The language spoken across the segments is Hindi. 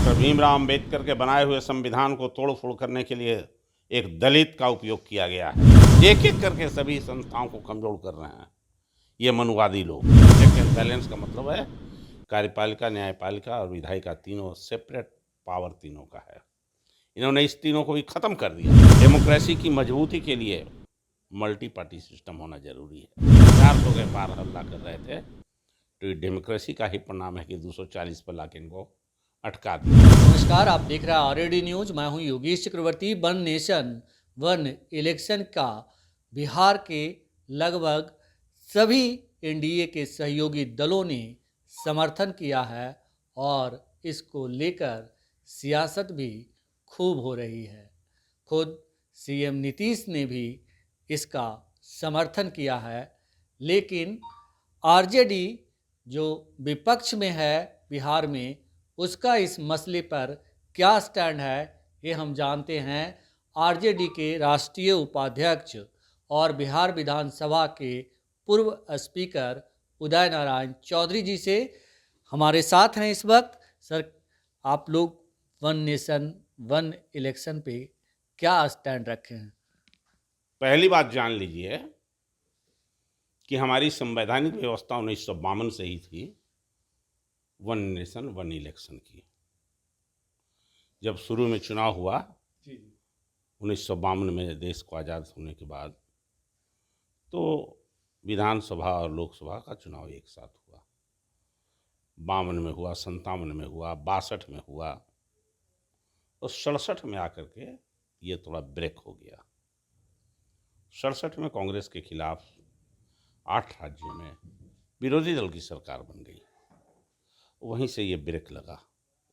डॉक्टर भीमराव अंबेडकर के बनाए हुए संविधान को तोड़ फोड़ करने के लिए एक दलित का उपयोग किया गया है। एक एक करके सभी संस्थाओं को कमजोर कर रहे हैं ये मनुवादी लोग। चेक एंड बैलेंस का मतलब है कार्यपालिका, न्यायपालिका और विधायिका तीनों सेपरेट पावर तीनों का है। इन्होंने इस तीनों को भी खत्म कर दिया। डेमोक्रेसी की मजबूती के लिए मल्टी पार्टी सिस्टम होना जरूरी है। 400 के पार हल्ला कर रहे थे तो ये डेमोक्रेसी का ही परिणाम है कि 240 पर लाके इनको अटका दिया। नमस्कार, आप देख रहे हैं आरएडी न्यूज। मैं हूं योगेश चक्रवर्ती। वन नेशन वन इलेक्शन का बिहार के लगभग सभी एनडीए के सहयोगी दलों ने समर्थन किया है और इसको लेकर सियासत भी खूब हो रही है। खुद सीएम नीतीश ने भी इसका समर्थन किया है, लेकिन आरजेडी जो विपक्ष में है बिहार में, उसका इस मसले पर क्या स्टैंड है ये हम जानते हैं। आरजेडी के राष्ट्रीय उपाध्यक्ष और बिहार विधानसभा के पूर्व स्पीकर उदय नारायण चौधरी जी से हमारे साथ हैं इस वक्त। सर, आप लोग वन नेशन वन इलेक्शन पे क्या स्टैंड रखे हैं? पहली बात जान लीजिए कि हमारी संवैधानिक व्यवस्था 1952 से ही थी वन नेशन वन इलेक्शन की। जब शुरू में चुनाव हुआ 1952 में देश को आज़ाद होने के बाद, तो विधानसभा और लोकसभा का चुनाव एक साथ हुआ। 52 में हुआ, 57 में हुआ, 62 में हुआ और 67 में आकर के ये थोड़ा ब्रेक हो गया। 67 में कांग्रेस के खिलाफ 8 राज्यों में विरोधी दल की सरकार बन गई। वहीं से ये ब्रेक लगा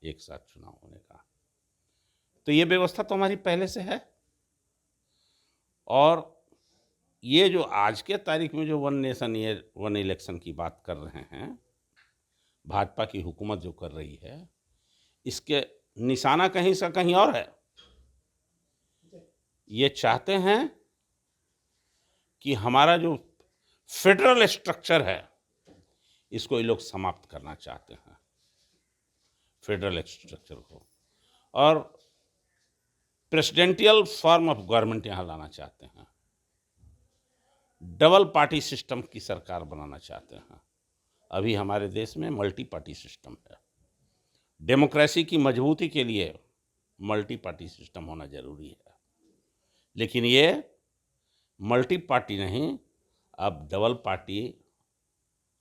एक साथ चुनाव होने का। तो ये व्यवस्था तो हमारी पहले से है। और ये जो आज के तारीख में जो वन नेशन वन इलेक्शन की बात कर रहे हैं, भाजपा की हुकूमत जो कर रही है, इसके निशाना कहीं से कहीं और है। ये चाहते हैं कि हमारा जो फेडरल स्ट्रक्चर है इसको ये लोग समाप्त करना चाहते हैं, फेडरल स्ट्रक्चर को, और प्रेसिडेंशियल फॉर्म ऑफ गवर्नमेंट यहाँ लाना चाहते हैं। डबल पार्टी सिस्टम की सरकार बनाना चाहते हैं। अभी हमारे देश में मल्टी पार्टी सिस्टम है। डेमोक्रेसी की मजबूती के लिए मल्टी पार्टी सिस्टम होना जरूरी है, लेकिन ये मल्टी पार्टी नहीं, अब डबल पार्टी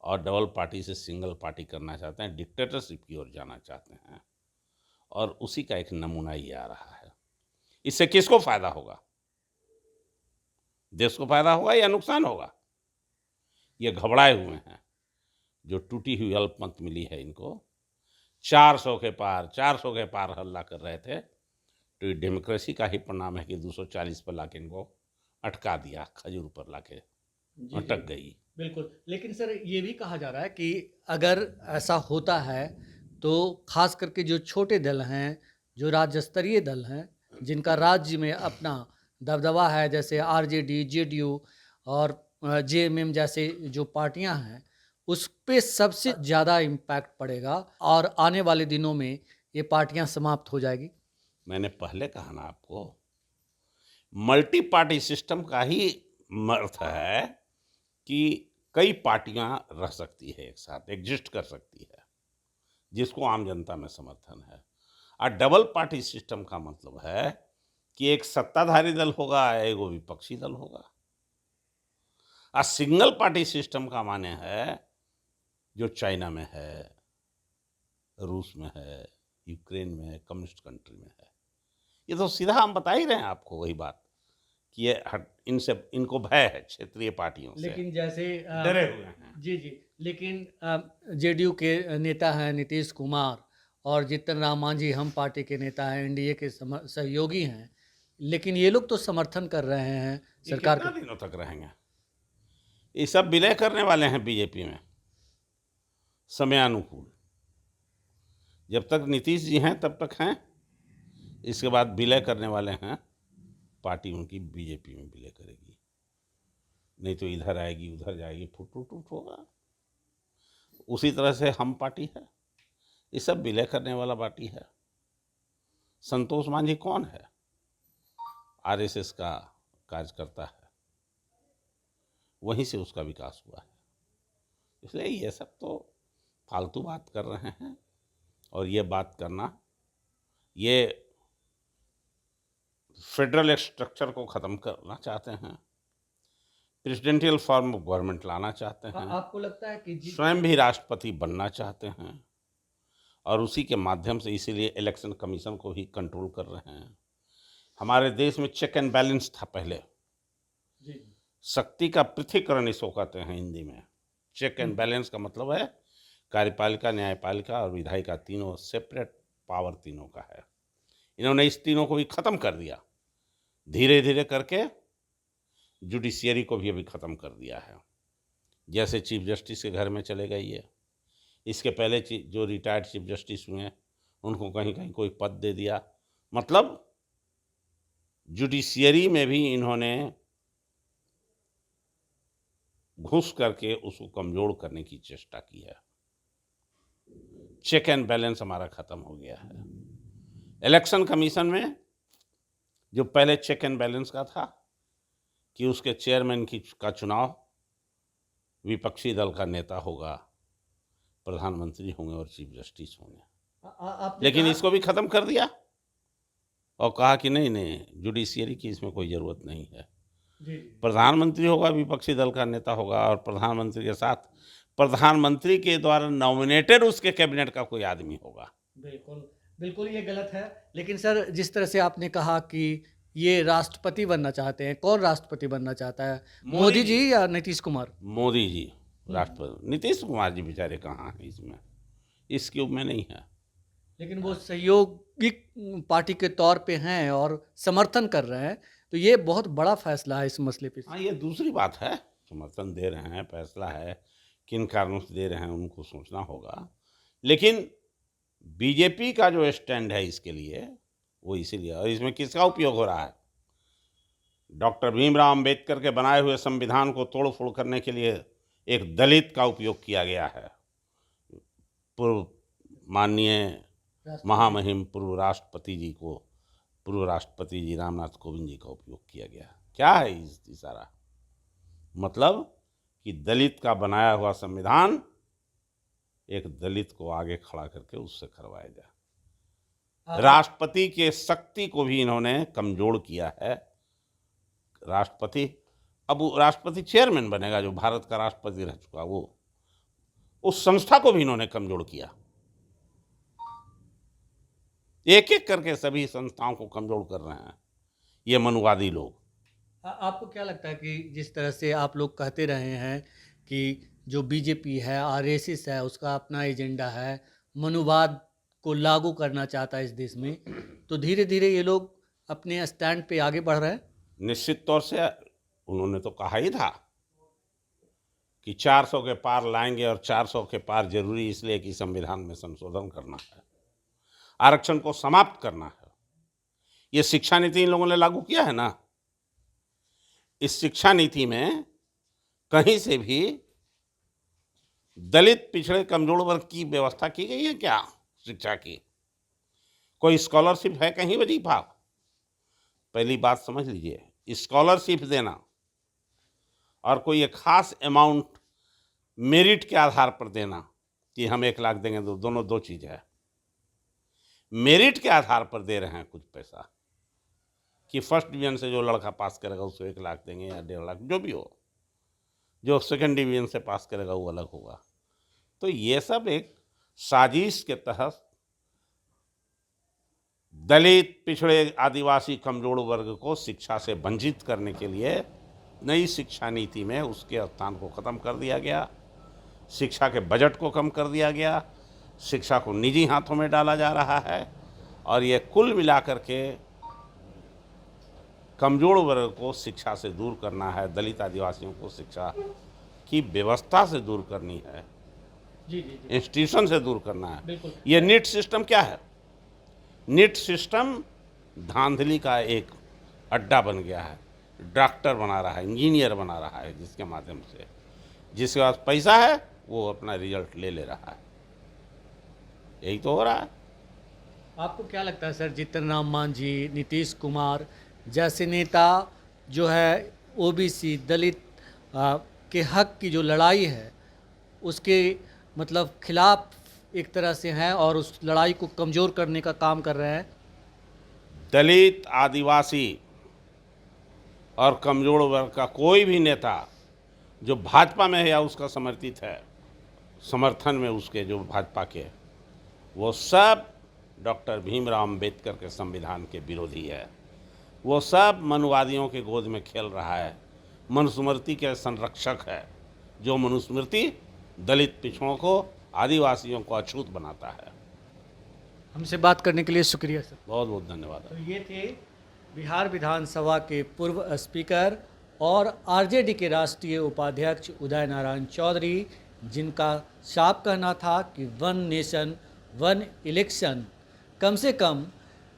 और डबल पार्टी से सिंगल पार्टी करना चाहते हैं, डिक्टेटरशिप की ओर जाना चाहते हैं। और उसी का एक नमूना ये आ रहा है। इससे किसको फायदा होगा? देश को फायदा होगा या नुकसान होगा? ये घबराए हुए हैं। जो टूटी हुई अल्पमत मिली है इनको, 400 के पार हल्ला कर रहे थे, तो ये डेमोक्रेसी का ही परिणाम है कि 240 पर लाके इनको अटका दिया, खजूर पर लाके अटक गई। बिल्कुल, लेकिन सर ये भी कहा जा रहा है कि अगर ऐसा होता है तो खास करके जो छोटे दल हैं, जो राज्य स्तरीय दल हैं, जिनका राज्य में अपना दबदबा है, जैसे आरजेडी, जेडीयू और जेएमएम जैसे जो पार्टियां हैं, उस पे सबसे ज़्यादा इम्पैक्ट पड़ेगा और आने वाले दिनों में ये पार्टियां समाप्त हो जाएगी। मैंने पहले कहा ना आपको, मल्टी पार्टी सिस्टम का ही अर्थ है कि कई पार्टियां रह सकती है, एक साथ एग्जिस्ट कर सकती है, जिसको आम जनता में समर्थन है। और डबल पार्टी सिस्टम का मतलब है कि एक सत्ताधारी दल होगा, एक विपक्षी दल होगा। और सिंगल पार्टी सिस्टम का माने है जो चाइना में है, रूस में है, यूक्रेन में है, कम्युनिस्ट कंट्री में है। ये तो सीधा हम बता ही रहे हैं आपको वही बात कि ये इनसे इनको भय है, क्षेत्रीय पार्टियों से लेकिन जैसे डरे हुए हैं। जी, लेकिन जेडीयू के नेता हैं नीतीश कुमार और जीतन राम मांझी, हम पार्टी के नेता हैं, एनडीए के सहयोगी हैं, लेकिन ये लोग तो समर्थन कर रहे हैं सरकार कितना दिनों तक रहेंगे? ये सब विलय करने वाले हैं बीजेपी में समयानुकूल। जब तक नीतीश जी हैं तब तक हैं, इसके बाद विलय करने वाले हैं। पार्टी उनकी बीजेपी में विलय करेगी, नहीं तो इधर आएगी उधर जाएगी, फुट फुट फुट होगा। उसी तरह से हम पार्टी है, ये सब विलय करने वाला पार्टी है। संतोष मांझी कौन है? आरएसएस का कार्यकर्ता है, वहीं से उसका विकास हुआ है। इसलिए ये सब तो फालतू बात कर रहे हैं, और ये बात करना, ये फेडरल स्ट्रक्चर को ख़त्म करना चाहते हैं, प्रेसिडेंशियल फॉर्म ऑफ गवर्नमेंट लाना चाहते हैं, आपको लगता है कि स्वयं भी राष्ट्रपति बनना चाहते हैं, और उसी के माध्यम से इसीलिए इलेक्शन कमीशन को ही कंट्रोल कर रहे हैं। हमारे देश में चेक एंड बैलेंस था पहले, शक्ति का पृथक्करण इसको कहते हैं हिंदी में। चेक एंड बैलेंस का मतलब है कार्यपालिका, न्यायपालिका और विधायिका, तीनों सेपरेट पावर तीनों का है। इन्होंने इस तीनों को भी ख़त्म कर दिया, धीरे धीरे करके जुडिशियरी को भी अभी ख़त्म कर दिया है। जैसे चीफ जस्टिस के घर में चले गए ये, इसके पहले जो रिटायर्ड चीफ जस्टिस हुए हैं उनको कहीं कहीं कोई पद दे दिया। मतलब जुडिशियरी में भी इन्होंने घुस करके उसको कमज़ोर करने की चेष्टा की है। चेक एंड बैलेंस हमारा ख़त्म हो गया है। इलेक्शन कमीशन में जो पहले चेक एंड बैलेंस का था कि उसके चेयरमैन का चुनाव विपक्षी दल का नेता होगा, प्रधानमंत्री होंगे और चीफ जस्टिस होंगे, लेकिन इसको भी ख़त्म कर दिया और कहा कि नहीं, जुडिशियरी की इसमें कोई ज़रूरत नहीं है। प्रधानमंत्री होगा, विपक्षी दल का नेता होगा, और प्रधानमंत्री के साथ प्रधानमंत्री के द्वारा नॉमिनेटेड उसके कैबिनेट का कोई आदमी होगा। बिल्कुल ये गलत है। लेकिन सर, जिस तरह से आपने कहा कि ये राष्ट्रपति बनना चाहते हैं, कौन राष्ट्रपति बनना चाहता है, मोदी जी या नीतीश कुमार? मोदी जी राष्ट्रपति। नीतीश कुमार जी बेचारे कहाँ हैं इसमें, इस क्यूब में नहीं है। लेकिन वो सहयोगी पार्टी के तौर पे हैं और समर्थन कर रहे हैं, तो ये बहुत बड़ा फैसला है इस मसले पे। हाँ, ये दूसरी बात है, समर्थन दे रहे हैं, फैसला है, किन कारणों से दे रहे हैं उनको सोचना होगा। लेकिन बीजेपी का जो स्टैंड है इसके लिए, वो इसीलिए, और इसमें किसका उपयोग हो रहा है? डॉक्टर भीमराव अंबेडकर के बनाए हुए संविधान को तोड़ फोड़ करने के लिए एक दलित का उपयोग किया गया है। पूर्व माननीय महामहिम पूर्व राष्ट्रपति जी रामनाथ कोविंद जी का उपयोग किया गया। क्या है इस सारा मतलब? कि दलित का बनाया हुआ संविधान एक दलित को आगे खड़ा करके उससे करवाया जाए। राष्ट्रपति के शक्ति को भी इन्होंने कमजोर किया है। राष्ट्रपति, अब राष्ट्रपति चेयरमैन बनेगा जो भारत का राष्ट्रपति रह चुका, वो उस संस्था को भी इन्होंने कमजोर किया। एक एक करके सभी संस्थाओं को कमजोर कर रहे हैं ये मनुवादी लोग। आपको क्या लगता है कि जिस तरह से आप लोग कहते रहे हैं कि जो बीजेपी है, आरएसएस है, उसका अपना एजेंडा है, मनुवाद को लागू करना चाहता है इस देश में, तो धीरे धीरे ये लोग अपने स्टैंड पे आगे बढ़ रहे हैं? निश्चित तौर से उन्होंने तो कहा ही था कि 400 के पार लाएंगे, और 400 के पार जरूरी इसलिए कि संविधान में संशोधन करना है, आरक्षण को समाप्त करना है। ये शिक्षा नीति इन लोगों ने लागू किया है ना। इस शिक्षा नीति में कहीं से भी दलित, पिछड़े, कमजोर वर्ग की व्यवस्था की गई है क्या? शिक्षा की कोई स्कॉलरशिप है कहीं? वजीफा? पहली बात समझ लीजिए, स्कॉलरशिप देना और कोई एक खास अमाउंट मेरिट के आधार पर देना कि हम 1 लाख देंगे, तो दोनों दो चीज़ है। मेरिट के आधार पर दे रहे हैं कुछ पैसा कि फर्स्ट डिवीजन से जो लड़का पास करेगा उसको 1 लाख देंगे या 1.5 लाख, जो भी हो। जो सेकंड डिवीजन से पास करेगा वो अलग होगा। तो ये सब एक साजिश के तहत दलित, पिछड़े, आदिवासी, कमजोर वर्ग को शिक्षा से वंचित करने के लिए नई शिक्षा नीति में उसके स्थान को ख़त्म कर दिया गया, शिक्षा के बजट को कम कर दिया गया, शिक्षा को निजी हाथों में डाला जा रहा है, और ये कुल मिलाकर के कमजोर वर्ग को शिक्षा से दूर करना है, दलित, आदिवासियों को शिक्षा की व्यवस्था से दूर करनी है, इंस्टीट्यूशन से दूर करना है। ये नीट सिस्टम क्या है? नीट सिस्टम धांधली का एक अड्डा बन गया है। डॉक्टर बना रहा है, इंजीनियर बना रहा है, जिसके माध्यम से जिसके पास पैसा है वो अपना रिजल्ट ले रहा है। यही तो हो रहा है। आपको क्या लगता है सर, जीतन राम मांझी, नीतीश कुमार जैसे नेता जो है ओबीसी दलित के हक की जो लड़ाई है उसके मतलब खिलाफ एक तरह से हैं और उस लड़ाई को कमज़ोर करने का काम कर रहे हैं? दलित, आदिवासी और कमजोर वर्ग का कोई भी नेता जो भाजपा में है या उसका समर्थित है, समर्थन में उसके जो भाजपा के, वो सब डॉक्टर भीमराव अम्बेडकर के संविधान के विरोधी है। वो सब मनुवादियों के गोद में खेल रहा है, मनुस्मृति के संरक्षक है, जो मनुस्मृति दलित पिछड़ों को, आदिवासियों को अछूत बनाता है। हमसे बात करने के लिए शुक्रिया सर। बहुत बहुत धन्यवाद। तो ये थे बिहार विधानसभा के पूर्व स्पीकर और आरजेडी के राष्ट्रीय उपाध्यक्ष उदय नारायण चौधरी, जिनका साफ कहना था कि वन नेशन वन इलेक्शन कम से कम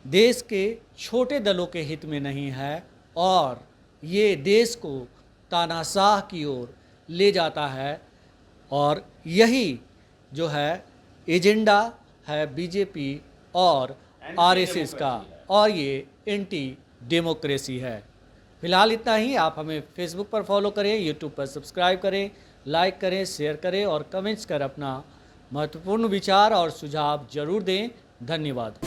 देश के छोटे दलों के हित में नहीं है और ये देश को तानाशाह की ओर ले जाता है, और यही जो है एजेंडा है बीजेपी और आरएसएस का, और ये एंटी डेमोक्रेसी है। फिलहाल इतना ही। आप हमें फेसबुक पर फॉलो करें, यूट्यूब पर सब्सक्राइब करें, लाइक करें, शेयर करें और कमेंट्स कर अपना महत्वपूर्ण विचार और सुझाव जरूर दें। धन्यवाद।